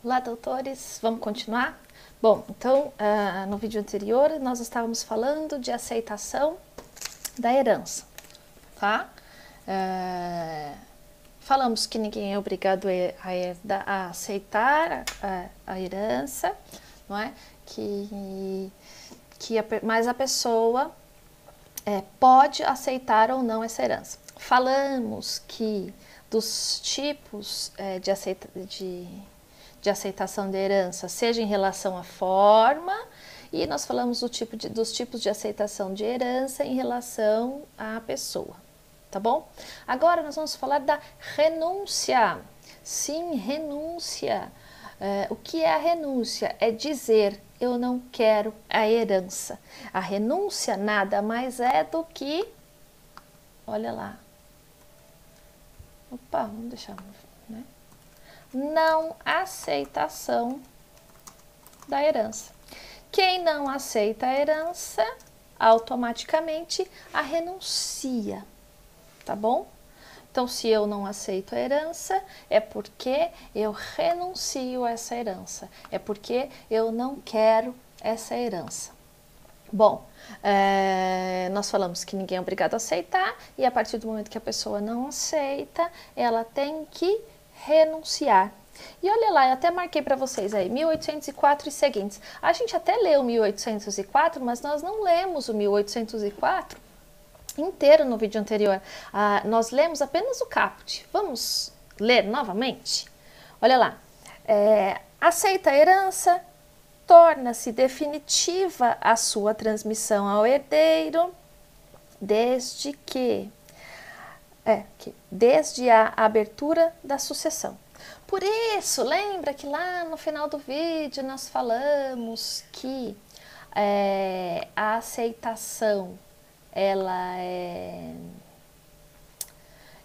Olá, doutores, vamos continuar? Bom, então, no vídeo anterior nós estávamos falando de aceitação da herança, tá? Falamos que ninguém é obrigado a aceitar a herança, não é? Mas a pessoa pode aceitar ou não essa herança. Falamos que dos tipos de aceitação de herança, seja em relação à forma, e nós falamos dos tipos de aceitação de herança em relação à pessoa, tá bom? Agora nós vamos falar da renúncia. Sim, renúncia. O que é a renúncia? É dizer, eu não quero a herança. A renúncia nada mais é do que, olha lá, opa, vamos deixar, né? Não aceitação da herança. Quem não aceita a herança, automaticamente a renuncia, tá bom? Então, se eu não aceito a herança, é porque eu renuncio a essa herança, é porque eu não quero essa herança. Bom, nós falamos que ninguém é obrigado a aceitar, e a partir do momento que a pessoa não aceita, ela tem que renunciar. E olha lá, eu até marquei para vocês aí, 1804 e seguintes. A gente até leu 1804, mas nós não lemos o 1804 inteiro no vídeo anterior. Nós lemos apenas o caput. Vamos ler novamente? Olha lá. Aceita a herança, torna-se definitiva a sua transmissão ao herdeiro, desde a abertura da sucessão. Por isso, lembra que lá no final do vídeo nós falamos que a aceitação ela é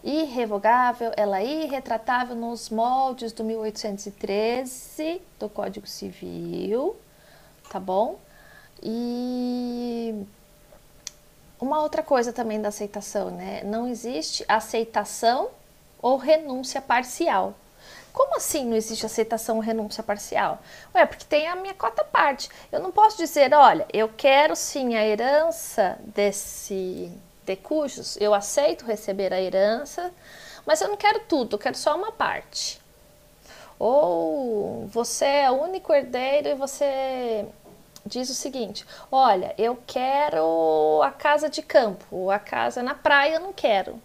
irrevogável, ela é irretratável nos moldes do 1813 do Código Civil, tá bom? E uma outra coisa também da aceitação, né? Não existe aceitação ou renúncia parcial. Como assim não existe aceitação ou renúncia parcial? Ué, porque tem a minha cota parte. Eu não posso dizer, olha, eu quero sim a herança de cujos, eu aceito receber a herança, mas eu não quero tudo, eu quero só uma parte. Ou você é o único herdeiro e você diz o seguinte, olha, eu quero a casa de campo, a casa na praia eu não quero.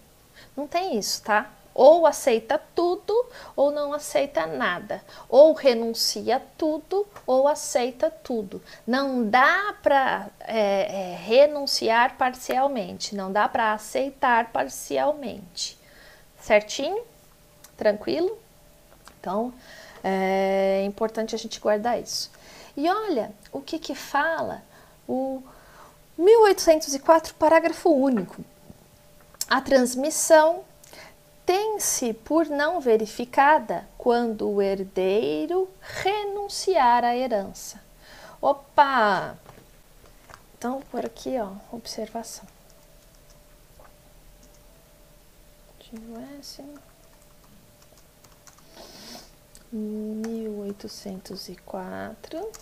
Não tem isso, tá? Ou aceita tudo ou não aceita nada. Ou renuncia tudo ou aceita tudo. Não dá para renunciar parcialmente. Não dá para aceitar parcialmente. Certinho? Tranquilo? Então, é importante a gente guardar isso. E olha o que fala o 1804, parágrafo único. A transmissão tem-se por não verificada quando o herdeiro renunciar à herança. Opa! Então, por aqui, ó, observação. Tivesse 1804,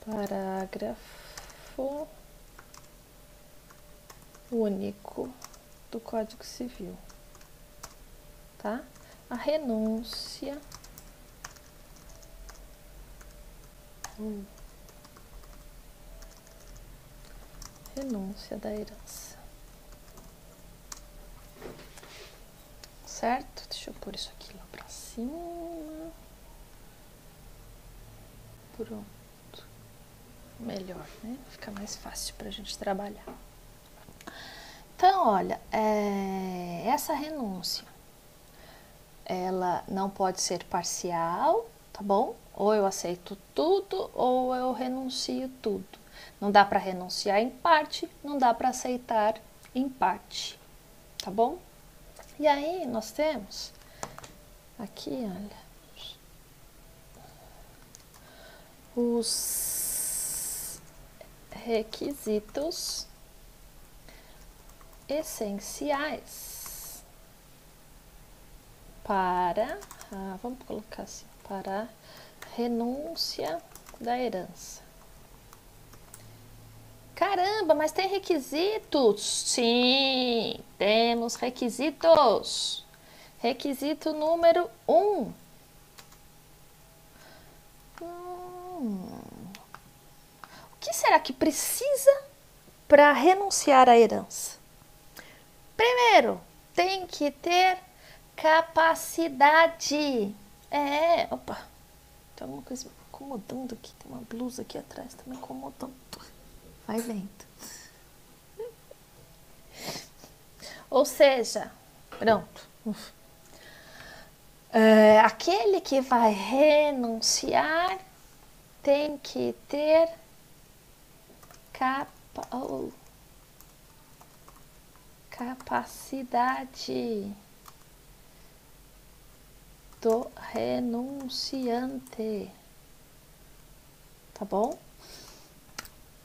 parágrafo único do Código Civil, tá? A renúncia da herança, certo? Deixa eu pôr isso aqui lá pra cima. Pronto. Melhor, né? Fica mais fácil pra gente trabalhar. Então, olha, essa renúncia, ela não pode ser parcial, tá bom? Ou eu aceito tudo, ou eu renuncio tudo. Não dá para renunciar em parte, não dá para aceitar em parte, tá bom? E aí nós temos aqui, olha, os requisitos essenciais para, vamos colocar assim, para renúncia da herança. Caramba, mas tem requisitos? Sim, temos requisitos. Requisito número 1. O que será que precisa para renunciar à herança? Primeiro, tem que ter capacidade. Opa, tem alguma coisa me incomodando aqui. Tem uma blusa aqui atrás, tá me incomodando. Vai vendo. Ou seja, pronto. Aquele que vai renunciar tem que ter capacidade do renunciante. Tá bom?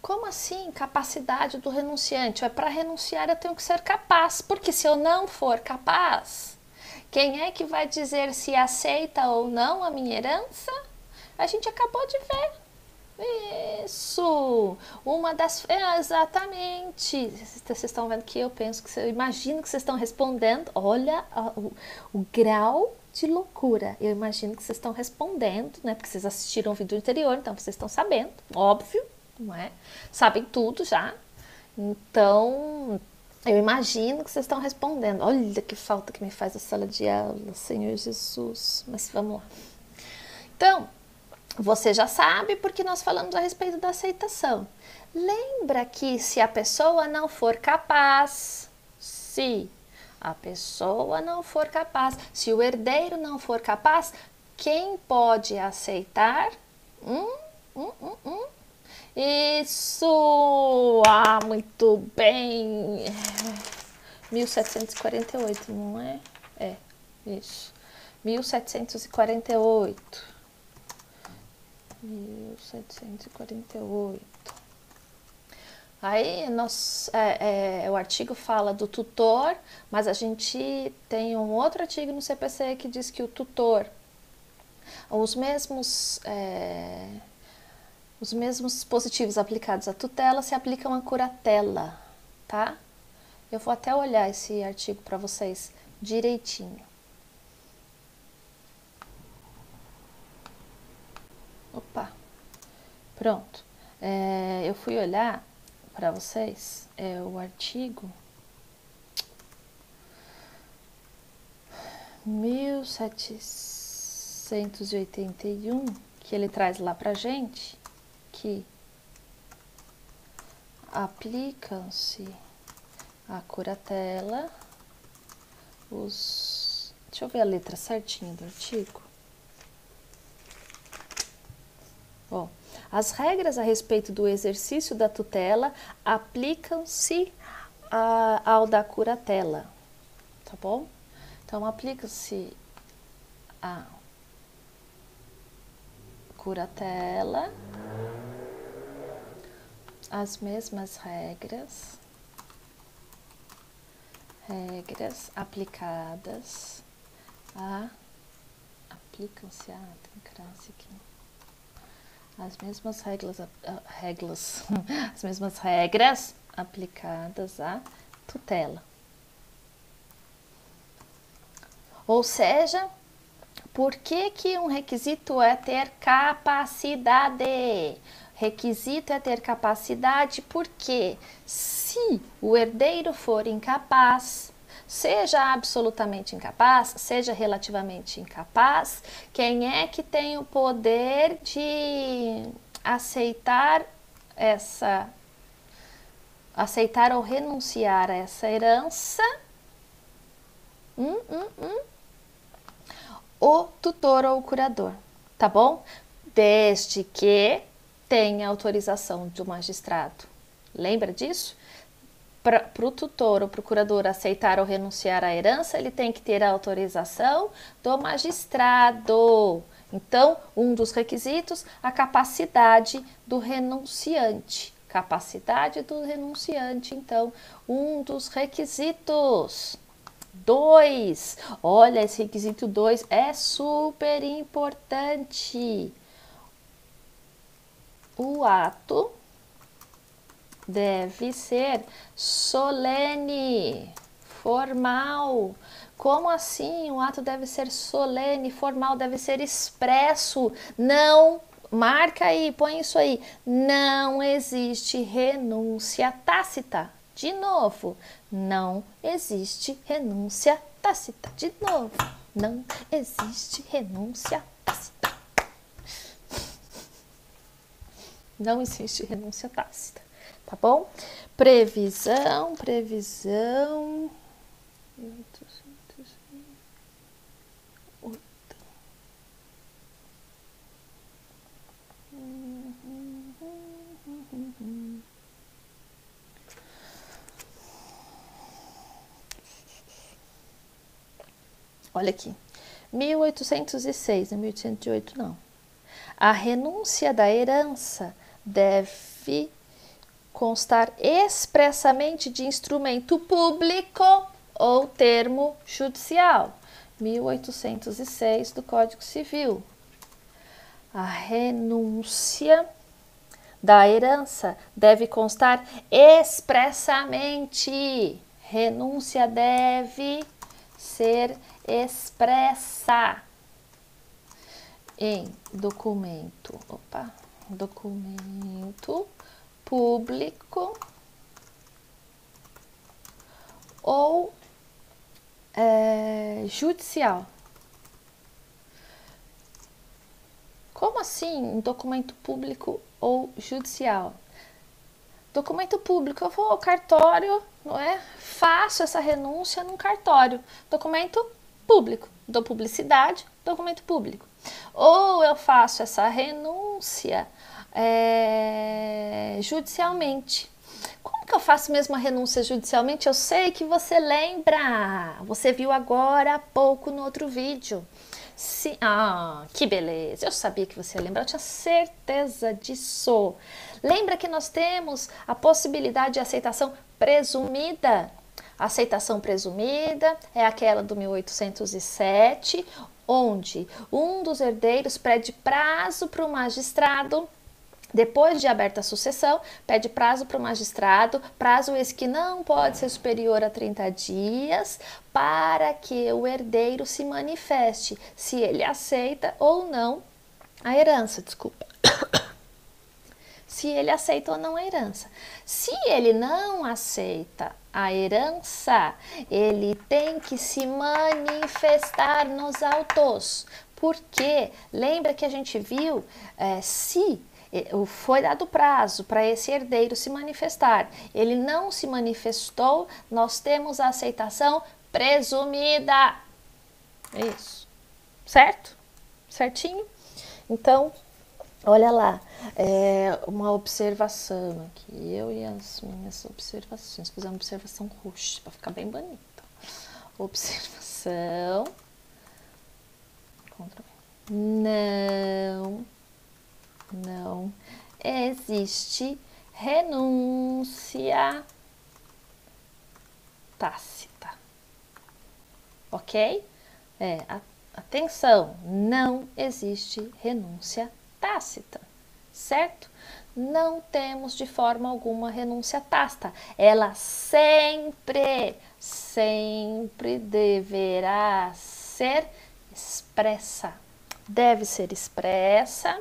Como assim, capacidade do renunciante? Para renunciar eu tenho que ser capaz, porque se eu não for capaz, quem é que vai dizer se aceita ou não a minha herança? A gente acabou de ver. Isso! Uma das... exatamente! Vocês estão vendo que eu penso que... Eu imagino que vocês estão respondendo. Olha o grau de loucura. Eu imagino que vocês estão respondendo, né? Porque vocês assistiram o vídeo anterior, então vocês estão sabendo. Óbvio, não é? Sabem tudo já. Então, eu imagino que vocês estão respondendo. Olha que falta que me faz a sala de aula, Senhor Jesus. Mas vamos lá. Então... Você já sabe porque nós falamos a respeito da aceitação. Lembra que se a pessoa não for capaz, se o herdeiro não for capaz, quem pode aceitar? Isso! Muito bem! 1748, não é? Isso. 1748. 1748. Aí o artigo fala do tutor, mas a gente tem um outro artigo no CPC que diz que o tutor, os mesmos dispositivos aplicados à tutela se aplicam à curatela, tá? Eu vou até olhar esse artigo para vocês direitinho. Opa, pronto. Eu fui olhar para vocês o artigo 1781, que ele traz lá pra gente, que aplicam-se à curatela deixa eu ver a letra certinha do artigo. As regras a respeito do exercício da tutela aplicam-se ao da curatela, tá bom? Então, aplica-se a curatela as mesmas regras aplicadas aplicam-se tem crase aqui. As mesmas as mesmas regras aplicadas à tutela. Ou seja, por que um requisito é ter capacidade? Requisito é ter capacidade porque se o herdeiro for incapaz, seja absolutamente incapaz, seja relativamente incapaz, quem é que tem o poder de aceitar ou renunciar a essa herança? O tutor ou o curador, tá bom? Desde que tenha autorização do magistrado. Lembra disso? Para o tutor ou para o curador aceitar ou renunciar à herança, ele tem que ter a autorização do magistrado. Então, um dos requisitos, a capacidade do renunciante. Capacidade do renunciante, então, um dos requisitos. 2. Olha, esse requisito 2 é super importante. O ato deve ser solene, formal. Como assim? O ato deve ser solene, formal, deve ser expresso. Não, marca aí, põe isso aí. Não existe renúncia tácita. De novo, não existe renúncia tácita. De novo, não existe renúncia tácita. Não existe renúncia tácita, tá bom? Previsão. Olha aqui, 1806, 1808 não. A renúncia da herança deve constar expressamente de instrumento público ou termo judicial. 1806 do Código Civil. A renúncia da herança deve constar expressamente. Renúncia deve ser expressa em documento público ou judicial. Como assim, um documento público ou judicial? Documento público, eu vou ao cartório, não é? Faço essa renúncia num cartório. Documento público, dou publicidade, documento público. Ou eu faço essa renúncia judicialmente. Como que eu faço mesmo a renúncia judicialmente? Eu sei que você lembra. Você viu agora há pouco no outro vídeo. Sim, que beleza. Eu sabia que você ia lembrar, eu tinha certeza disso. Lembra que nós temos a possibilidade de aceitação presumida? A aceitação presumida é aquela do 1807, onde um dos herdeiros pede prazo para o magistrado. Depois de aberta a sucessão, pede prazo para o magistrado, prazo esse que não pode ser superior a 30 dias, para que o herdeiro se manifeste, se ele aceita ou não a herança, desculpa. Se ele aceita ou não a herança. Se ele não aceita a herança, ele tem que se manifestar nos autos. Porque, lembra que a gente viu, se foi dado prazo para esse herdeiro se manifestar, ele não se manifestou, nós temos a aceitação presumida. Isso. Certo? Certinho? Então, olha lá, uma observação aqui. Eu e as minhas observações. Fiz uma observação roxa para ficar bem bonita. Observação. Não existe renúncia tácita. Ok? Atenção, não existe renúncia tácita, certo? Não temos de forma alguma renúncia tácita. Ela sempre deverá ser expressa. Deve ser expressa,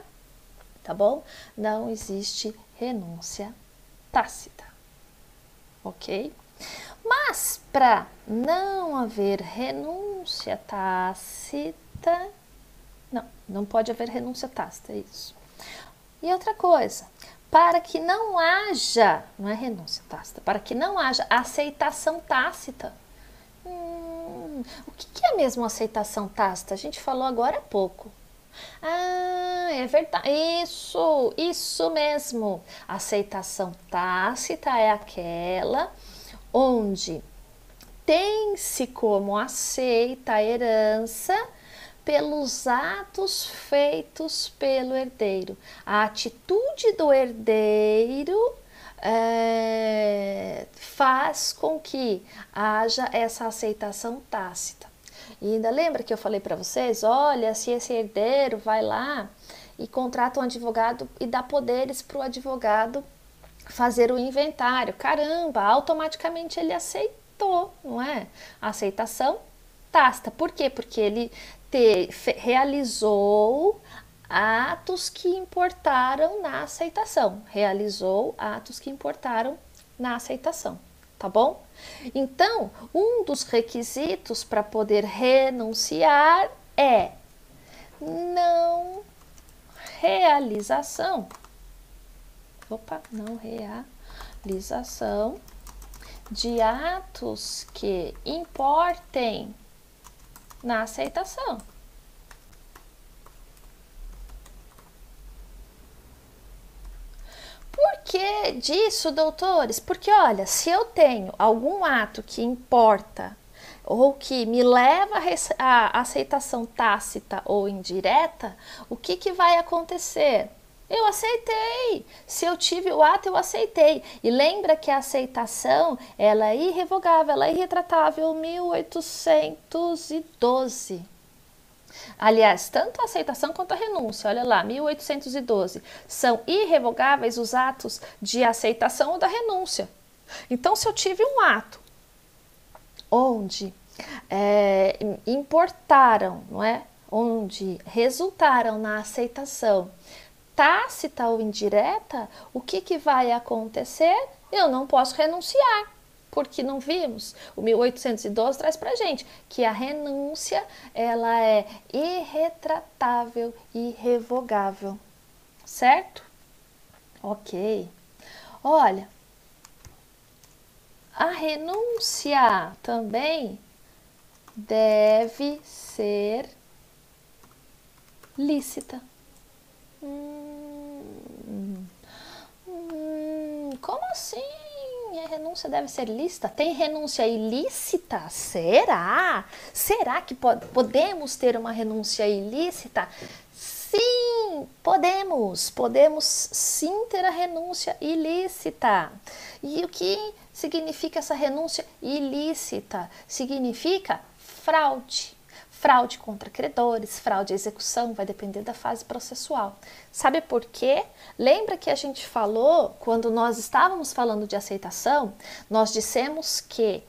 tá bom? Não existe renúncia tácita, ok? Mas para não haver renúncia tácita, não pode haver renúncia tácita, é isso. E outra coisa, para que não haja, não é renúncia tácita, para que não haja aceitação tácita. O que é mesmo aceitação tácita? A gente falou agora há pouco. É verdade. Isso mesmo. Aceitação tácita é aquela onde tem-se como aceita a herança pelos atos feitos pelo herdeiro. A atitude do herdeiro faz com que haja essa aceitação tácita. E ainda lembra que eu falei para vocês, olha, se esse herdeiro vai lá e contrata um advogado e dá poderes para o advogado fazer o inventário. Caramba, automaticamente ele aceitou, não é? A aceitação tácita. Por quê? Porque ele realizou atos que importaram na aceitação. Realizou atos que importaram na aceitação, tá bom? Então, um dos requisitos para poder renunciar é não realização. Não realização de atos que importem na aceitação. Por que disso, doutores? Porque, olha, se eu tenho algum ato que importa ou que me leva à aceitação tácita ou indireta, o que vai acontecer? Eu aceitei. Se eu tive o ato, eu aceitei. E lembra que a aceitação, ela é irrevogável, ela é irretratável, 1812. Aliás, tanto a aceitação quanto a renúncia, olha lá, 1812, são irrevogáveis os atos de aceitação ou da renúncia. Então, se eu tive um ato onde importaram, não é? Onde resultaram na aceitação tácita ou indireta, o que vai acontecer? Eu não posso renunciar. Porque não vimos? O 1812 traz pra gente que a renúncia, ela é irretratável, irrevogável, certo? Ok. Olha, a renúncia também deve ser lícita. Como assim? A renúncia deve ser lícita? Tem renúncia ilícita? Será? Será que podemos ter uma renúncia ilícita? Sim, podemos. Podemos sim ter a renúncia ilícita. E o que significa essa renúncia ilícita? Significa fraude. Fraude contra credores, fraude à execução, vai depender da fase processual. Sabe por quê? Lembra que a gente falou, quando nós estávamos falando de aceitação, nós dissemos que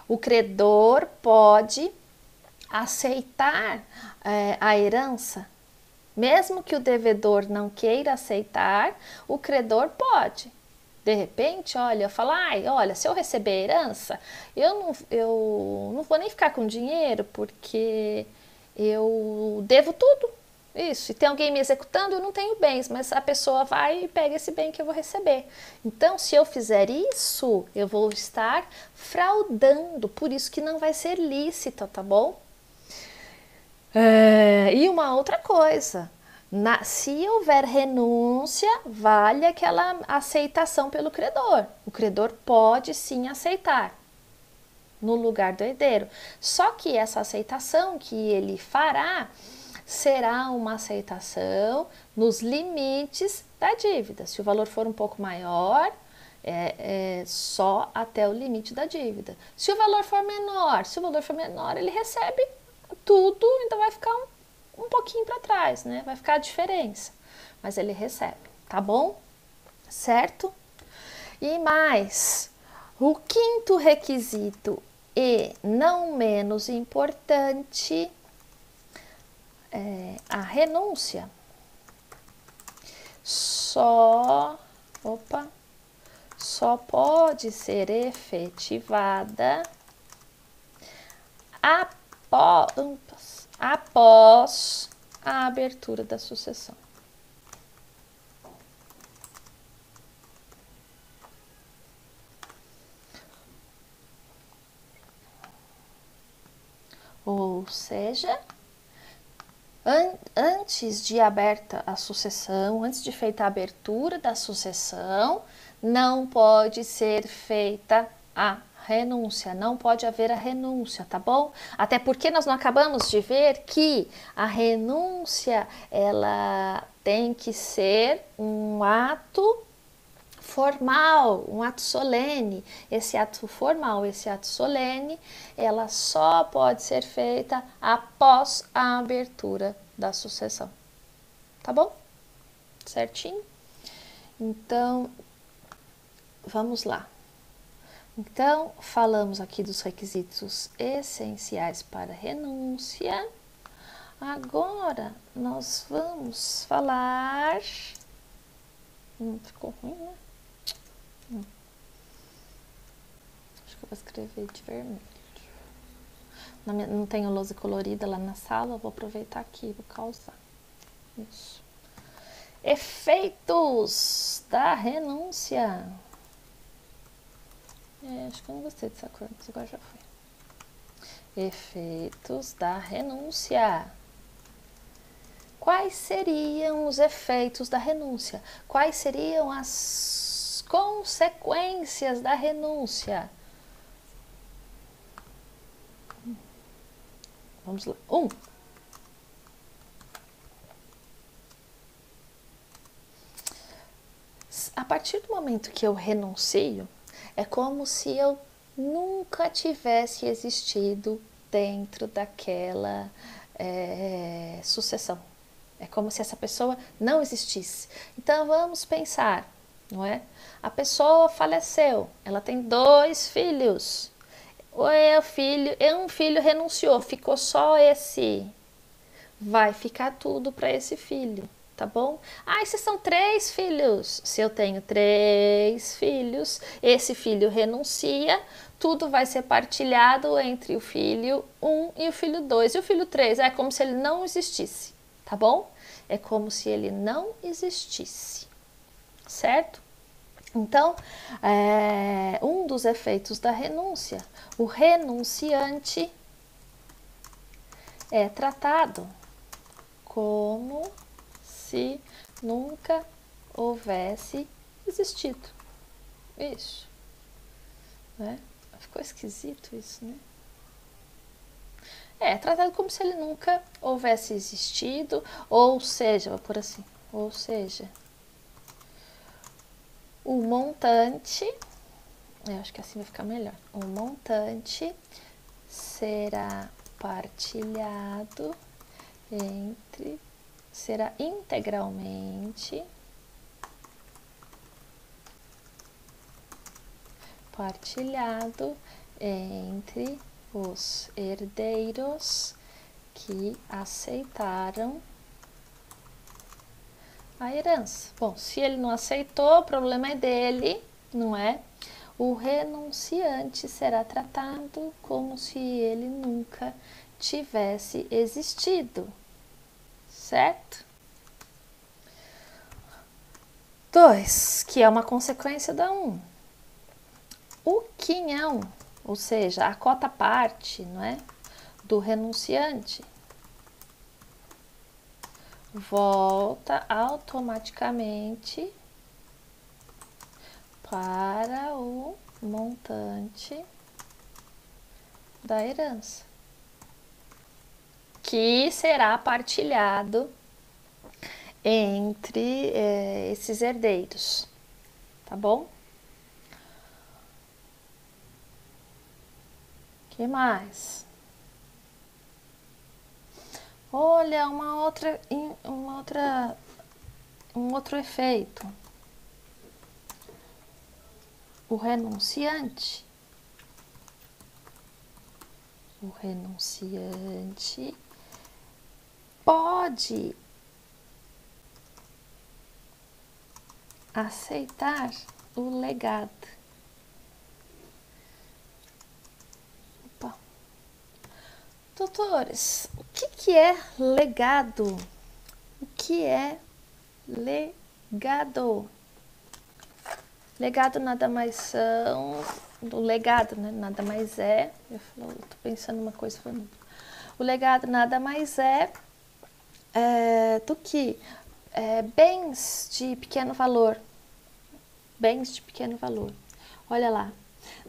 o credor pode aceitar a herança, mesmo que o devedor não queira aceitar, o credor pode. De repente, olha, falar, olha, se eu receber herança, eu não vou nem ficar com dinheiro porque eu devo tudo. Isso, e tem alguém me executando, eu não tenho bens, mas a pessoa vai e pega esse bem que eu vou receber. Então, se eu fizer isso, eu vou estar fraudando, por isso que não vai ser lícita, tá bom? E uma outra coisa, se houver renúncia, vale aquela aceitação pelo credor. O credor pode sim aceitar no lugar do herdeiro. Só que essa aceitação que ele fará será uma aceitação nos limites da dívida. Se o valor for um pouco maior, só até o limite da dívida. Se o valor for menor, ele recebe tudo, ainda vai ficar um pouquinho para trás, né? Vai ficar a diferença, mas ele recebe, tá bom? Certo? E mais, o quinto requisito e não menos importante é a renúncia. Só pode ser efetivada após a abertura da sucessão. Ou seja, antes de aberta a sucessão, antes de feita a abertura da sucessão, não pode ser feita a renúncia, não pode haver a renúncia, tá bom? Até porque nós não acabamos de ver que a renúncia, ela tem que ser um ato formal, um ato solene. Esse ato formal, esse ato solene, ela só pode ser feita após a abertura da sucessão. Tá bom? Certinho? Então, vamos lá. Então, falamos aqui dos requisitos essenciais para renúncia. Agora, nós vamos falar... ficou ruim, né? Acho que eu vou escrever de vermelho. Não tenho lousa colorida lá na sala, vou aproveitar aqui, vou causar. Isso. Efeitos da renúncia. Acho que eu não gostei dessa cor, mas agora já foi. Efeitos da renúncia. Quais seriam os efeitos da renúncia? Quais seriam as consequências da renúncia? Vamos lá. 1. A partir do momento que eu renuncio, é como se eu nunca tivesse existido dentro daquela sucessão. É como se essa pessoa não existisse. Então vamos pensar, não é? A pessoa faleceu, ela tem 2 filhos. Um filho renunciou, ficou só esse. Vai ficar tudo para esse filho, tá bom? Se são 3 filhos. Se eu tenho 3 filhos, esse filho renuncia, tudo vai ser partilhado entre o filho 1 e o filho 2. E o filho 3 é como se ele não existisse, tá bom? É como se ele não existisse, certo? Então, um dos efeitos da renúncia, o renunciante é tratado como se nunca houvesse existido. Isso. Né? Ficou esquisito isso, né? Tratado como se ele nunca houvesse existido, ou seja, vou pôr assim, ou seja, o montante, eu acho que assim vai ficar melhor, o montante será partilhado será integralmente partilhado entre os herdeiros que aceitaram a herança. Bom, se ele não aceitou, o problema é dele, não é? O renunciante será tratado como se ele nunca tivesse existido, certo? 2, que é uma consequência da 1. O quinhão, ou seja, a cota-parte, não é, do renunciante, volta automaticamente para o montante da herança, que será partilhado entre esses herdeiros, tá bom? Que mais? Olha, um outro efeito. O renunciante pode aceitar o legado. Opa. Doutores, o que é legado? O que é legado? Legado nada mais são... O legado, né, nada mais é... Eu tô pensando uma coisa... O legado nada mais é do que bens de pequeno valor. Bens de pequeno valor. Olha lá.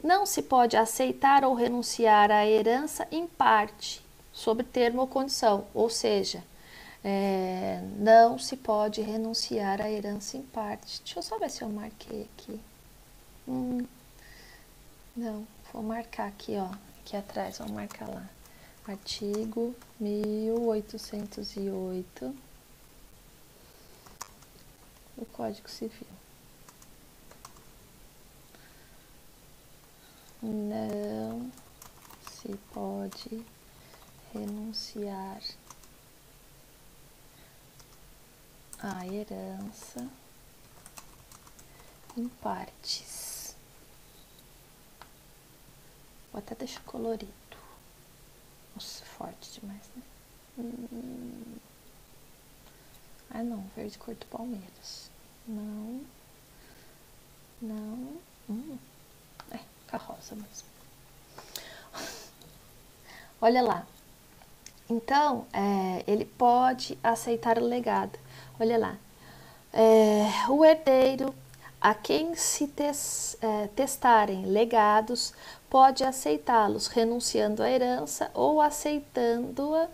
Não se pode aceitar ou renunciar à herança em parte, sob termo ou condição. Ou seja, Não se pode renunciar à herança em parte. Deixa eu só ver se eu marquei aqui. Não, vou marcar aqui, ó. Aqui atrás, vou marcar lá. Artigo 1808 do Código Civil. Não se pode renunciar à herança em partes. Vou até deixar colorido. Nossa, forte demais, né? Ah, não, verde cor do Palmeiras. Não. Com a rosa mesmo. Olha lá. Então, ele pode aceitar o legado. Olha lá. O herdeiro a quem se testarem legados pode aceitá-los, renunciando à herança ou aceitando-a,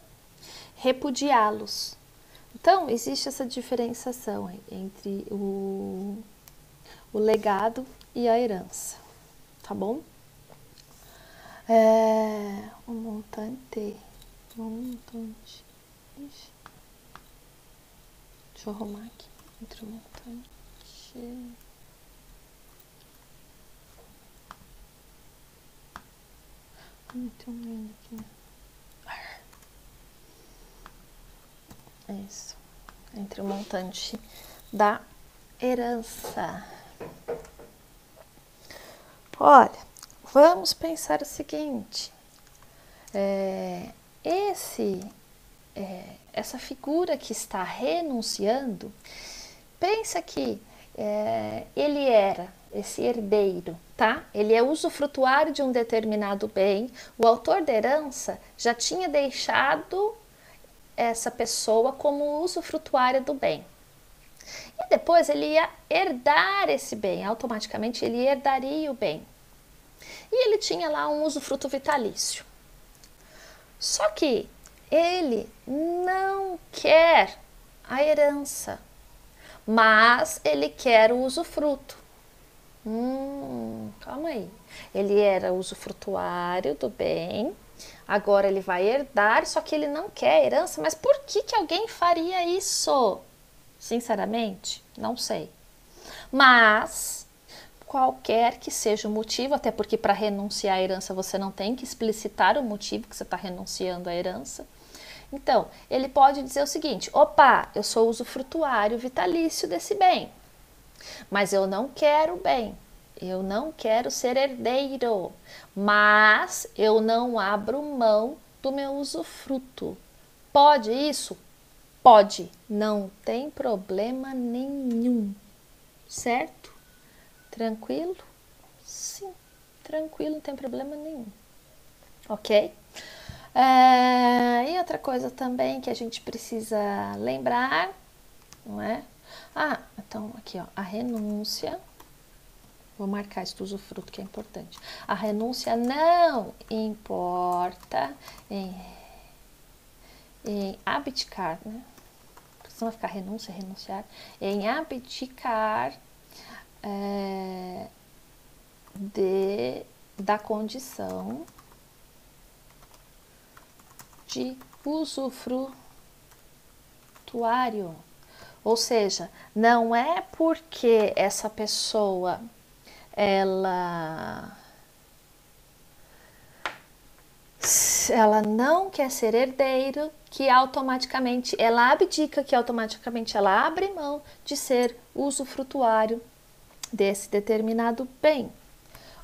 repudiá-los. Então, existe essa diferenciação entre o legado e a herança, tá bom? O montante. Ixi. Deixa eu arrumar aqui. Entre o montante. Tem um meio aqui. Isso. Entre o montante da herança. Olha, vamos pensar o seguinte. Essa figura que está renunciando, pensa que ele era esse herdeiro, tá? Ele é usufrutuário de um determinado bem. O autor da herança já tinha deixado essa pessoa como usufrutuária do bem. E depois ele ia herdar esse bem, automaticamente ele herdaria o bem. E ele tinha lá um usufruto vitalício. Só que ele não quer a herança, mas ele quer o usufruto. Calma aí. Ele era usufrutuário do bem, agora ele vai herdar, só que ele não quer a herança. Mas por que alguém faria isso? Sinceramente, não sei. Mas qualquer que seja o motivo, até porque para renunciar à herança você não tem que explicitar o motivo que você está renunciando à herança. Então, ele pode dizer o seguinte: opa, eu sou usufrutuário vitalício desse bem, mas eu não quero o bem, eu não quero ser herdeiro, mas eu não abro mão do meu usufruto. Pode isso? Pode, não tem problema nenhum, certo? Tranquilo? Sim, tranquilo, não tem problema nenhum, ok? E outra coisa também que a gente precisa lembrar, não é? Então aqui, ó, a renúncia, vou marcar isso do usufruto que é importante. A renúncia não importa em abdicar, né? Não vai ficar renúncia, renunciar, em abdicar da condição de usufrutuário. Ou seja, não é porque essa pessoa ela não quer ser herdeiro que automaticamente ela abdica, que automaticamente ela abre mão de ser usufrutuário desse determinado bem.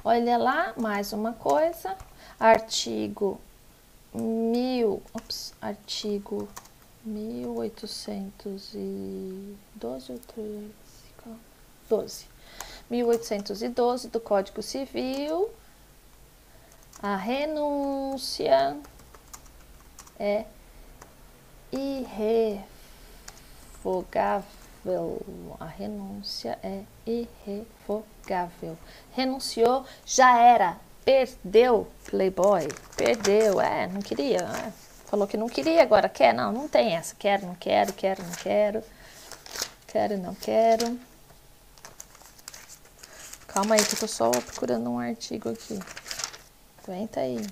Olha lá, mais uma coisa, artigo 1812 do Código Civil, a renúncia é irrevogável. A renúncia é irrevogável. Renunciou, já era. Perdeu, playboy. Perdeu, não queria. Falou que não queria, agora quer? Não, não tem essa. Quero, não quero, quero, não quero. Quero, não quero. Calma aí que eu tô só procurando um artigo aqui. Aguenta aí.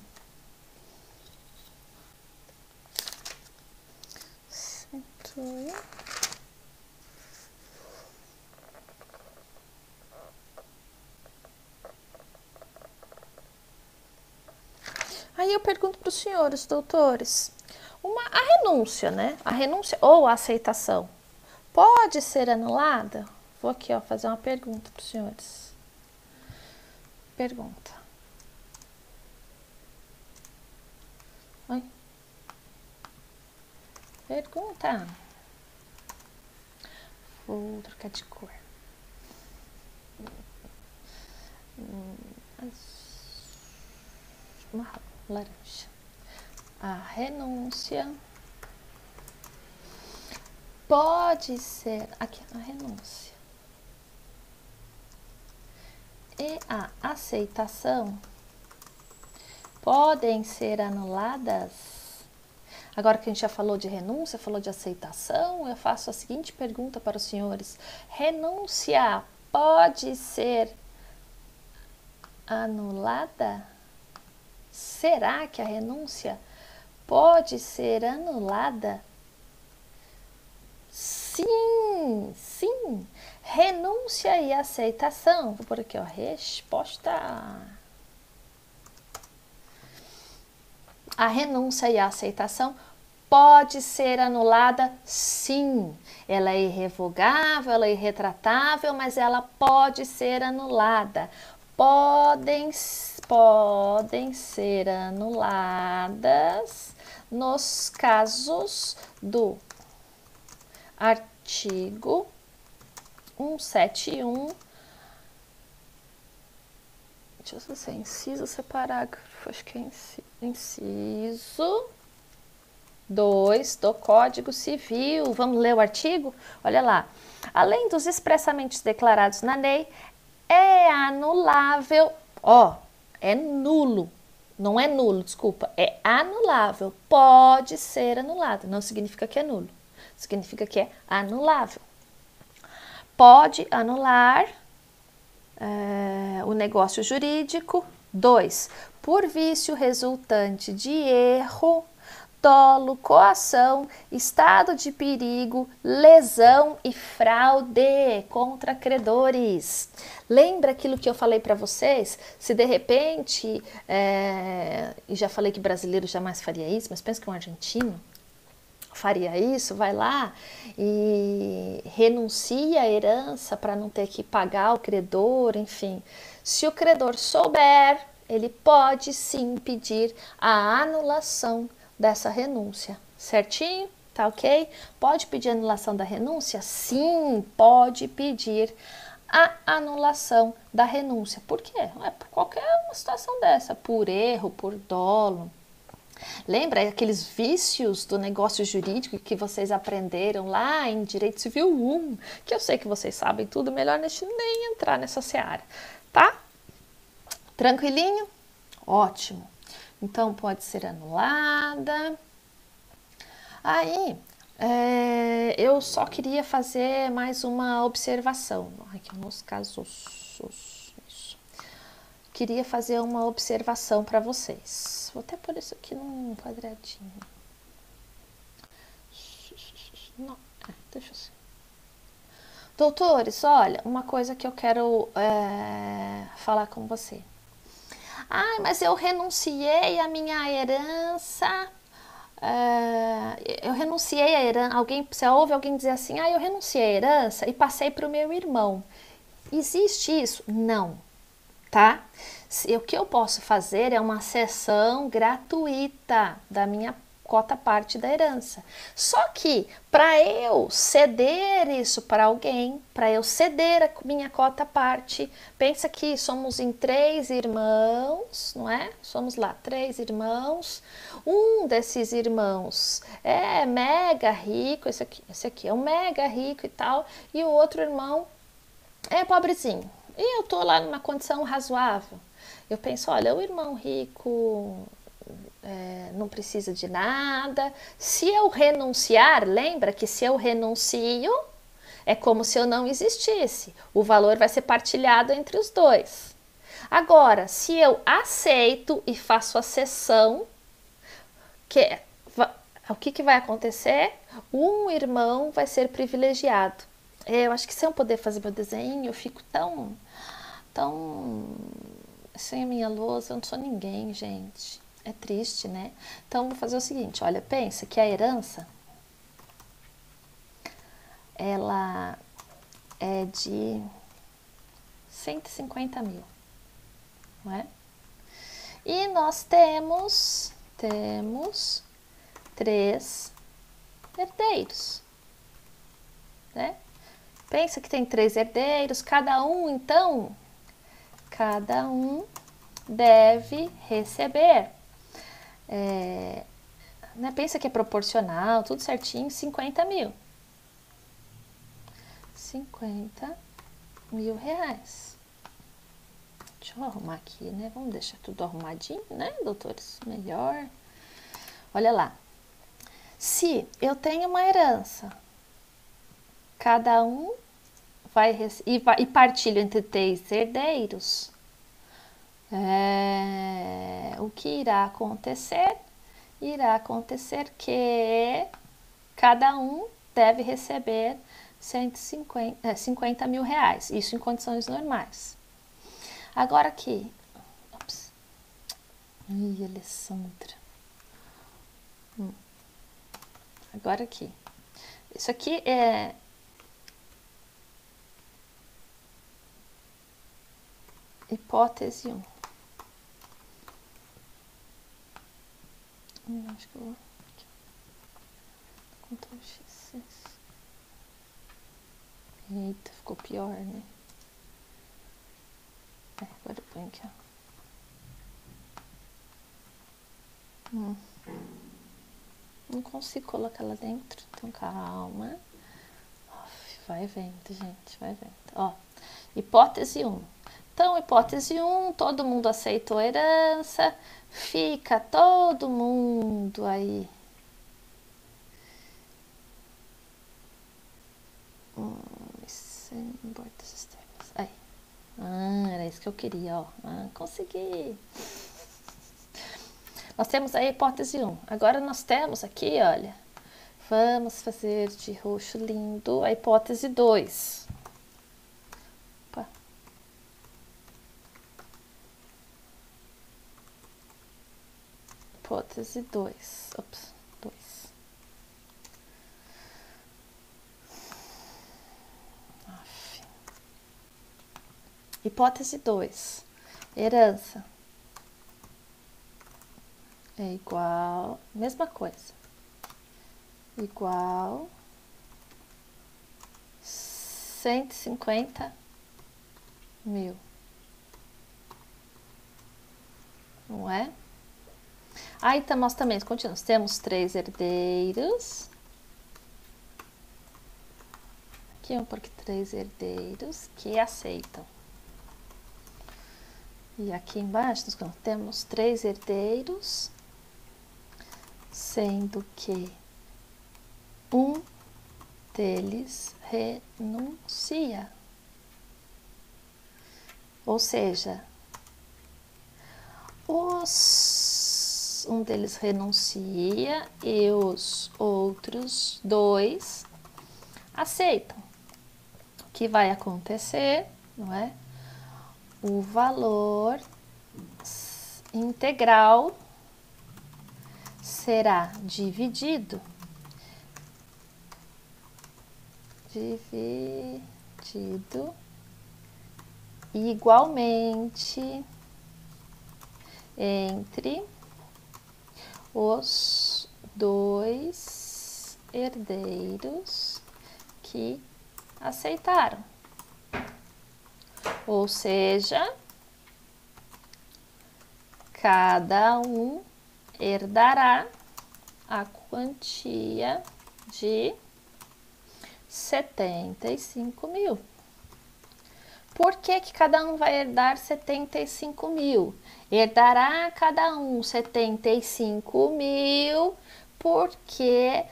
Aí eu pergunto para os senhores, doutores, a renúncia, né? A renúncia ou a aceitação pode ser anulada? Vou aqui, ó, fazer uma pergunta para os senhores. Pergunta. Oi? Pergunta. Vou trocar de cor. Marrom, laranja. A renúncia pode ser... Aqui, a renúncia. E a aceitação podem ser anuladas? Agora que a gente já falou de renúncia, falou de aceitação, eu faço a seguinte pergunta para os senhores. Renúncia pode ser anulada? Será que a renúncia pode ser anulada? Sim, sim. Renúncia e aceitação. Vou por aqui, ó, resposta. A renúncia e a aceitação pode ser anulada, sim. Ela é irrevogável, ela é irretratável, mas ela pode ser anulada. Podem ser anuladas nos casos do artigo 171. Deixa eu ver se é inciso ou se é parágrafo. Acho que é inciso 2 do Código Civil. Vamos ler o artigo? Olha lá. Além dos expressamente declarados na lei, é anulável, ó, é nulo, não é nulo, desculpa, é anulável, pode ser anulado, não significa que é nulo, significa que é anulável. Pode anular o negócio jurídico. 2. Por vício resultante de erro, dolo, coação, estado de perigo, lesão e fraude contra credores. Lembra aquilo que eu falei para vocês? Se de repente, e já falei que brasileiro jamais faria isso, mas pensa que um argentino faria isso, vai lá e renuncia à herança para não ter que pagar o credor, enfim. Se o credor souber, ele pode sim pedir a anulação dessa renúncia, certinho? Tá ok? Pode pedir a anulação da renúncia? Sim, pode pedir a anulação da renúncia. Por quê? É por qualquer uma situação dessa, por erro, por dolo. Lembra aqueles vícios do negócio jurídico que vocês aprenderam lá em Direito Civil 1, que eu sei que vocês sabem tudo, melhor nem entrar nessa seara, tá? Tranquilinho? Ótimo. Então, pode ser anulada. Aí, eu só queria fazer mais uma observação. Aqui nos casos. Isso. Queria fazer uma observação para vocês. Vou até pôr isso aqui num quadradinho. Não, deixa assim. Doutores, olha, uma coisa que eu quero falar com você. Ah, mas eu renunciei à minha herança. Eu renunciei à herança. Você ouve alguém dizer assim: ah, eu renunciei à herança e passei para o meu irmão. Existe isso? Não, tá? O que eu posso fazer é uma cessão gratuita da minha cota parte da herança. Só que para eu ceder isso para alguém, para eu ceder a minha cota parte, pensa que somos em 3 irmãos, não é? Somos lá 3 irmãos. Um desses irmãos é mega rico, esse aqui é um mega rico e tal, e o outro irmão é pobrezinho. E eu tô lá numa condição razoável. Eu penso, olha, o irmão rico não precisa de nada. Se eu renunciar, lembra que se eu renuncio, é como se eu não existisse. O valor vai ser partilhado entre os dois. Agora, se eu aceito e faço a cessão, o que vai acontecer? Um irmão vai ser privilegiado. Eu acho que se eu poder fazer meu desenho, eu fico tão sem a minha lousa, eu não sou ninguém, gente. É triste, né? Então, vou fazer o seguinte, olha, pensa que a herança, ela é de 150 mil, não é? E nós temos 3 herdeiros, né? Pensa que tem 3 herdeiros, cada um deve receber. Né? Pensa que é proporcional, tudo certinho, 50 mil. 50 mil reais. Deixa eu arrumar aqui, né? Vamos deixar tudo arrumadinho, né, doutores? Melhor. Olha lá. Se eu tenho uma herança, cada um e partilho entre 3 herdeiros, o que irá acontecer? Irá acontecer que cada um deve receber 50 mil reais, isso em condições normais. Agora aqui, Ih, Alessandra. Agora aqui, isso aqui é hipótese 1. Acho que eu vou Ctrl X. Eita, ficou pior, né? Agora eu ponho aqui, ó. Não consigo colocar lá dentro, então calma. Vai vendo, gente, vai vendo. Ó, hipótese 1. Então, hipótese 1, todo mundo aceitou a herança, fica todo mundo aí. Aí. Era isso que eu queria, ó. Consegui. Nós temos aí a hipótese 1. Agora nós temos aqui, olha, vamos fazer de roxo lindo a hipótese 2. Opa. Hipótese 2. Ops, 2. Hipótese 2. Herança. É igual, mesma coisa, igual 150 mil, não é? Aí então, nós também continuamos, temos 3 herdeiros, aqui vamos pôr aqui 3 herdeiros que aceitam. E aqui embaixo nós temos 3 herdeiros, sendo que um deles renuncia. Ou seja, um deles renuncia e os outros 2 aceitam. O que vai acontecer, não é? O valor integral será dividido igualmente entre os 2 herdeiros que aceitaram. Ou seja, cada um herdará a quantia de 75 mil. Por que que cada um vai herdar 75 mil? Herdará cada um 75 mil porque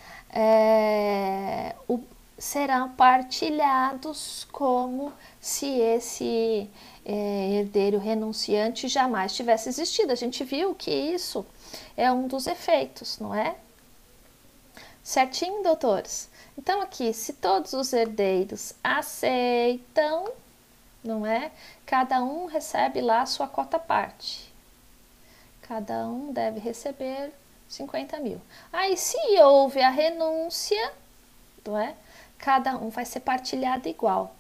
serão partilhados como se esse herdeiro renunciante jamais tivesse existido. A gente viu que isso é um dos efeitos, não é? Certinho, doutores? Então aqui, se todos os herdeiros aceitam, não é? Cada um recebe lá a sua cota parte. Cada um deve receber 50 mil. Aí, se houve a renúncia, não é? Cada um vai ser partilhado igual.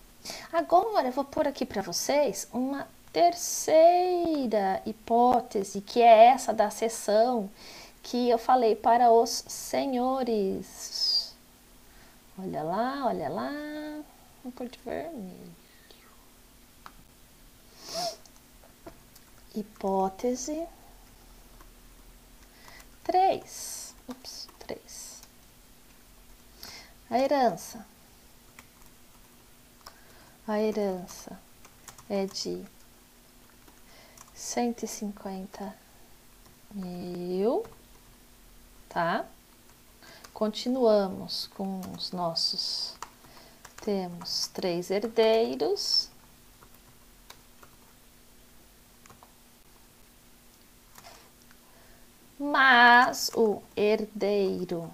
Agora, eu vou pôr aqui para vocês uma terceira hipótese, que é essa da cessão que eu falei para os senhores. Olha lá, vou pôr de vermelho. Hipótese 3. Ups, 3. A herança é de 150 mil, tá? Continuamos com os nossos, temos 3 herdeiros, mas o herdeiro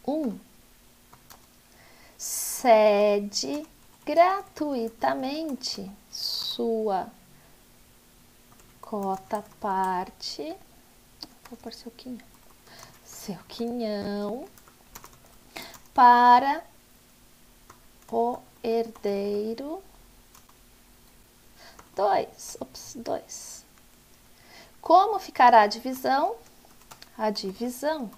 1 cede gratuitamente sua cota parte, vou pôr seu quinhão, para o herdeiro 2. Como ficará a divisão? A divisão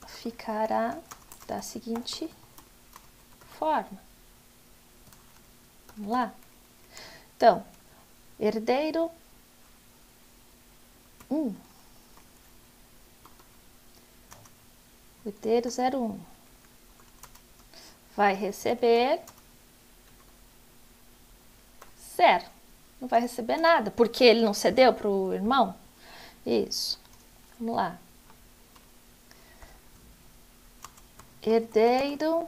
ficará da seguinte forma. Vamos lá? Então, herdeiro 1. Herdeiro 01 vai receber 0. Não vai receber nada, porque ele não cedeu para o irmão? Isso. Vamos lá. Herdeiro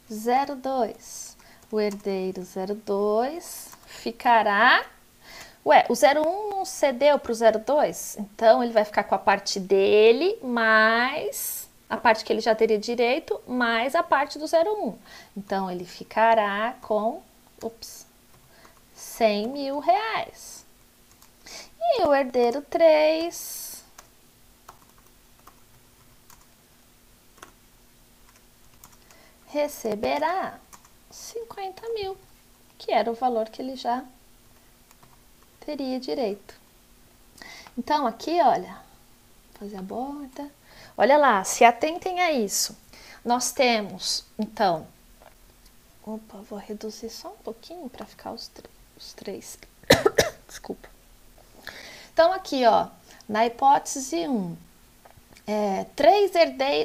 02. O herdeiro 02 ficará... Ué, o 01 não cedeu para o 02? Então, ele vai ficar com a parte dele, mais a parte que ele já teria direito, mais a parte do 01. Então, ele ficará com 100 mil reais. E o herdeiro 3 receberá 50 mil, que era o valor que ele já teria direito. Então, aqui, olha, vou fazer a borda. Olha lá, se atentem a isso. Nós temos, então, vou reduzir só um pouquinho para ficar os 3. Desculpa. Então, aqui, ó, na hipótese 1,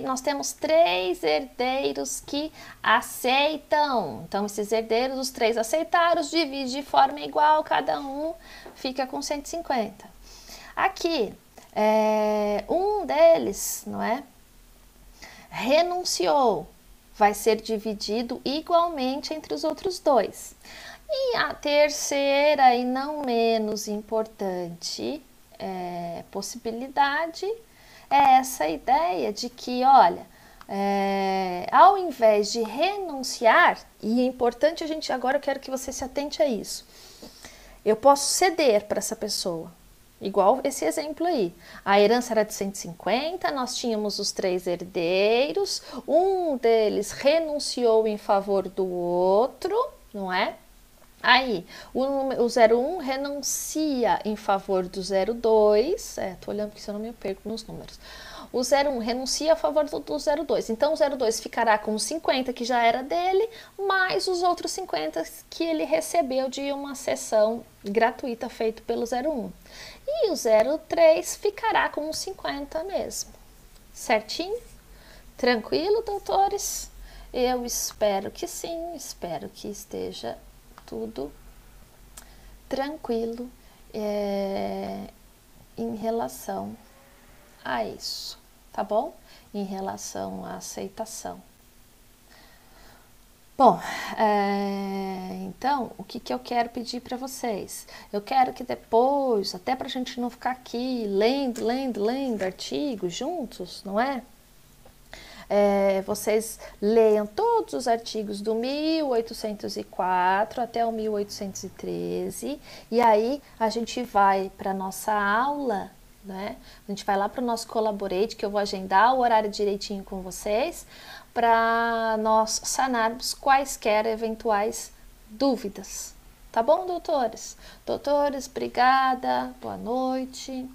nós temos 3 herdeiros que aceitam. Então, esses herdeiros, os 3 aceitaram, divide de forma igual, cada um fica com 150. Aqui, um deles, não é? Renunciou, vai ser dividido igualmente entre os outros 2. E a terceira e não menos importante possibilidade é essa ideia de que, olha, ao invés de renunciar, e é importante agora eu quero que você se atente a isso, eu posso ceder para essa pessoa, igual esse exemplo aí. A herança era de 150, nós tínhamos os 3 herdeiros, um deles renunciou em favor do outro, não é? Aí, o 01 renuncia em favor do 02, tô olhando porque senão eu me perco nos números. O 01 renuncia a favor do 02, então o 02 ficará com os 50 que já era dele, mais os outros 50 que ele recebeu de uma cessão gratuita feita pelo 01. E o 03 ficará com os 50 mesmo. Certinho? Tranquilo, doutores? Eu espero que sim, espero que esteja tudo tranquilo em relação a isso, tá bom? Em relação à aceitação. Bom, então, o que eu quero pedir para vocês? Eu quero que depois, até para a gente não ficar aqui lendo artigos juntos, não é? Vocês leiam todos os artigos do 1804 até o 1813, e aí a gente vai para a nossa aula, né? A gente vai lá para o nosso Collaborate, que eu vou agendar o horário direitinho com vocês, para nós sanarmos quaisquer eventuais dúvidas. Tá bom, doutores? Doutores, obrigada, boa noite.